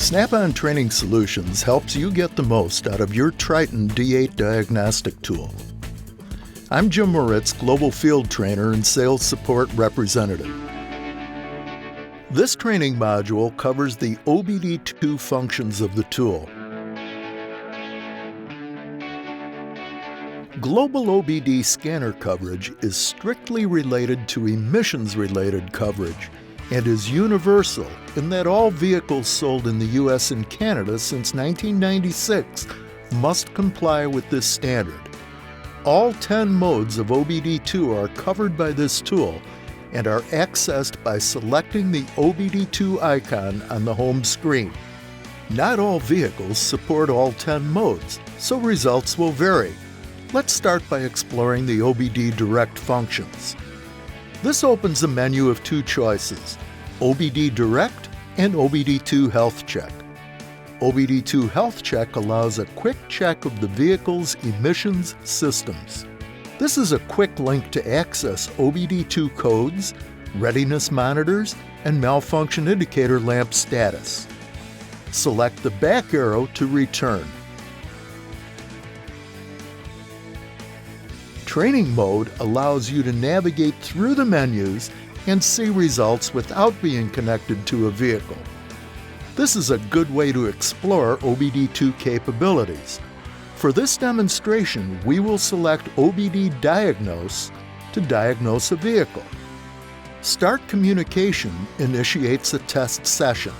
Snap-on Training Solutions helps you get the most out of your TRITON-D8 diagnostic tool. I'm Jim Moritz, Global Field Trainer and Sales Support Representative. This training module covers the OBD-II functions of the tool. Global OBD scanner coverage is strictly related to emissions-related coverage and is universal in that all vehicles sold in the U.S. and Canada since 1996 must comply with this standard. All 10 modes of OBD-II are covered by this tool and are accessed by selecting the OBD-II icon on the home screen. Not all vehicles support all 10 modes, so results will vary. Let's start by exploring the OBD Direct functions. This opens a menu of two choices, OBD Direct and OBD-II Health Check. OBD-II Health Check allows a quick check of the vehicle's emissions systems. This is a quick link to access OBD-II codes, readiness monitors, and malfunction indicator lamp status. Select the back arrow to return. Training mode allows you to navigate through the menus and see results without being connected to a vehicle. This is a good way to explore OBD-II capabilities. For this demonstration, we will select OBD Diagnose to diagnose a vehicle. Start Communication initiates a test session.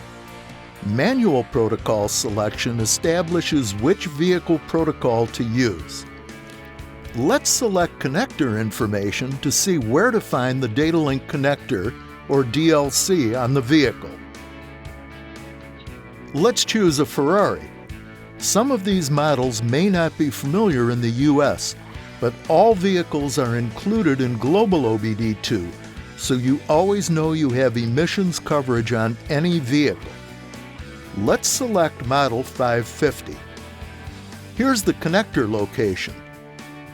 Manual protocol selection establishes which vehicle protocol to use. Let's select connector information to see where to find the data link connector, or DLC, on the vehicle. Let's choose a Ferrari. Some of these models may not be familiar in the US, but all vehicles are included in Global OBD-II, so you always know you have emissions coverage on any vehicle. Let's select Model 550. Here's the connector location.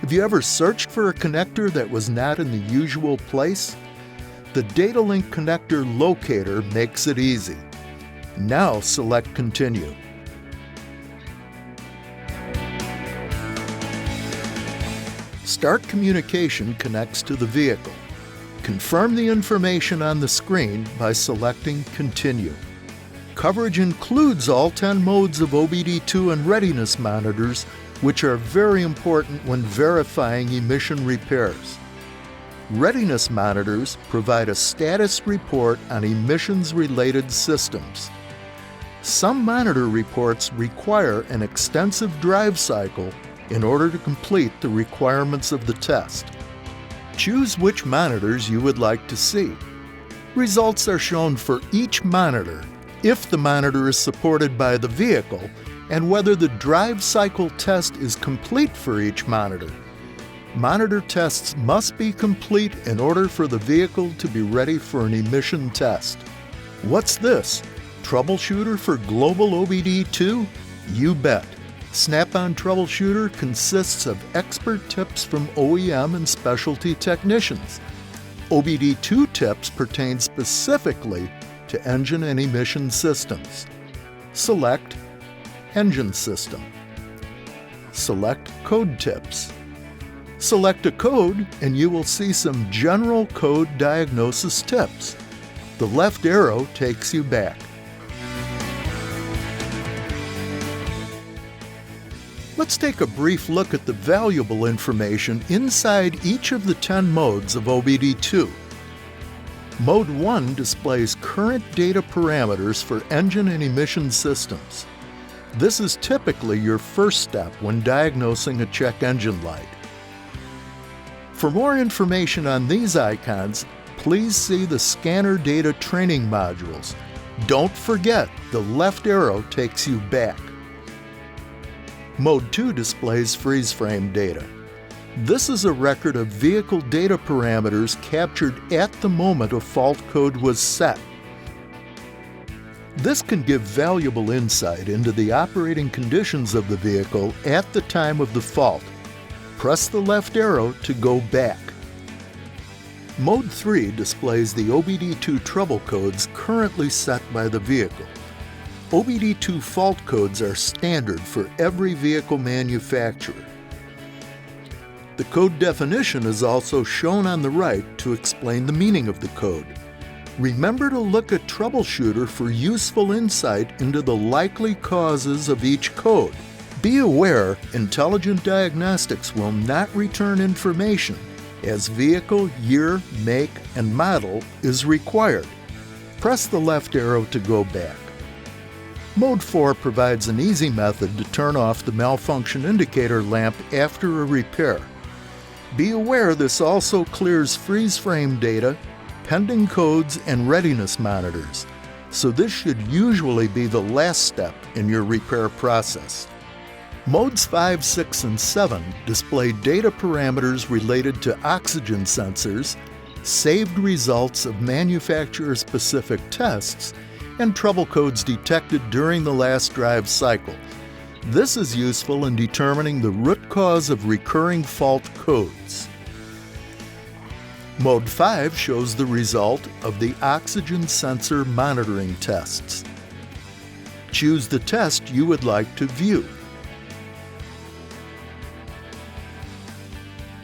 Have you ever searched for a connector that was not in the usual place? The Data Link Connector Locator makes it easy. Now select Continue. Start Communication connects to the vehicle. Confirm the information on the screen by selecting Continue. Coverage includes all 10 modes of OBD-II and readiness monitors, which are very important when verifying emission repairs. Readiness monitors provide a status report on emissions-related systems. Some monitor reports require an extensive drive cycle in order to complete the requirements of the test. Choose which monitors you would like to see. Results are shown for each monitor if the monitor is supported by the vehicle and whether the drive cycle test is complete for each monitor. Monitor tests must be complete in order for the vehicle to be ready for an emission test. What's this? Troubleshooter for Global OBD-II? You bet! Snap-on Troubleshooter consists of expert tips from OEM and specialty technicians. OBD-II tips pertain specifically to engine and emission systems. Select Engine System. Select Code Tips. Select a code and you will see some general code diagnosis tips. The left arrow takes you back. Let's take a brief look at the valuable information inside each of the 10 modes of OBD-II. Mode 1 displays current data parameters for engine and emission systems. This is typically your first step when diagnosing a check engine light. For more information on these icons, please see the Scanner Data Training modules. Don't forget, the left arrow takes you back. Mode 2 displays freeze frame data. This is a record of vehicle data parameters captured at the moment a fault code was set. This can give valuable insight into the operating conditions of the vehicle at the time of the fault. Press the left arrow to go back. Mode 3 displays the OBD-II trouble codes currently set by the vehicle. OBD-II fault codes are standard for every vehicle manufacturer. The code definition is also shown on the right to explain the meaning of the code. Remember to look at Troubleshooter for useful insight into the likely causes of each code. Be aware, Intelligent Diagnostics will not return information, as vehicle, year, make, and model is required. Press the left arrow to go back. Mode 4 provides an easy method to turn off the malfunction indicator lamp after a repair. Be aware this also clears freeze frame data, pending codes, and readiness monitors, so this should usually be the last step in your repair process. Modes 5, 6, and 7 display data parameters related to oxygen sensors, saved results of manufacturer-specific tests, and trouble codes detected during the last drive cycle. This is useful in determining the root cause of recurring fault codes. Mode 5 shows the result of the oxygen sensor monitoring tests. Choose the test you would like to view.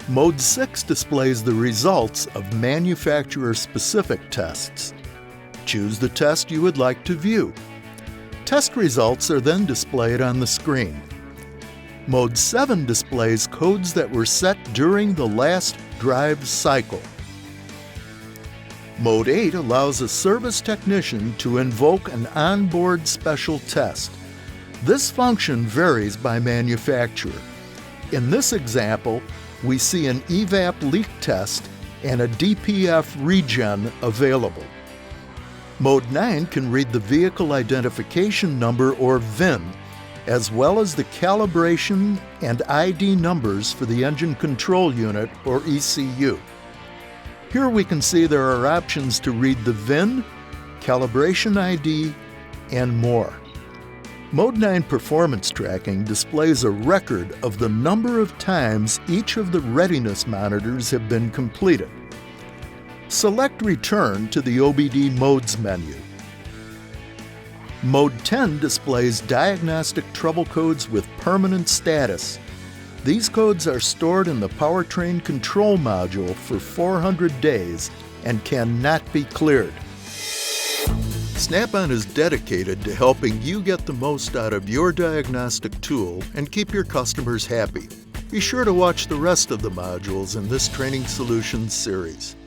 Mode 6 displays the results of manufacturer-specific tests. Choose the test you would like to view. Test results are then displayed on the screen. Mode 7 displays codes that were set during the last drive cycle. Mode 8 allows a service technician to invoke an onboard special test. This function varies by manufacturer. In this example, we see an evap leak test and a DPF regen available. Mode 9 can read the vehicle identification number or VIN, as well as the calibration and ID numbers for the engine control unit or ECU. Here we can see there are options to read the VIN, calibration ID, and more. Mode 9 performance tracking displays a record of the number of times each of the readiness monitors have been completed. Select Return to the OBD Modes menu. Mode 10 displays diagnostic trouble codes with permanent status. These codes are stored in the powertrain control module for 400 days and cannot be cleared. Snap-on is dedicated to helping you get the most out of your diagnostic tool and keep your customers happy. Be sure to watch the rest of the modules in this Training Solutions series.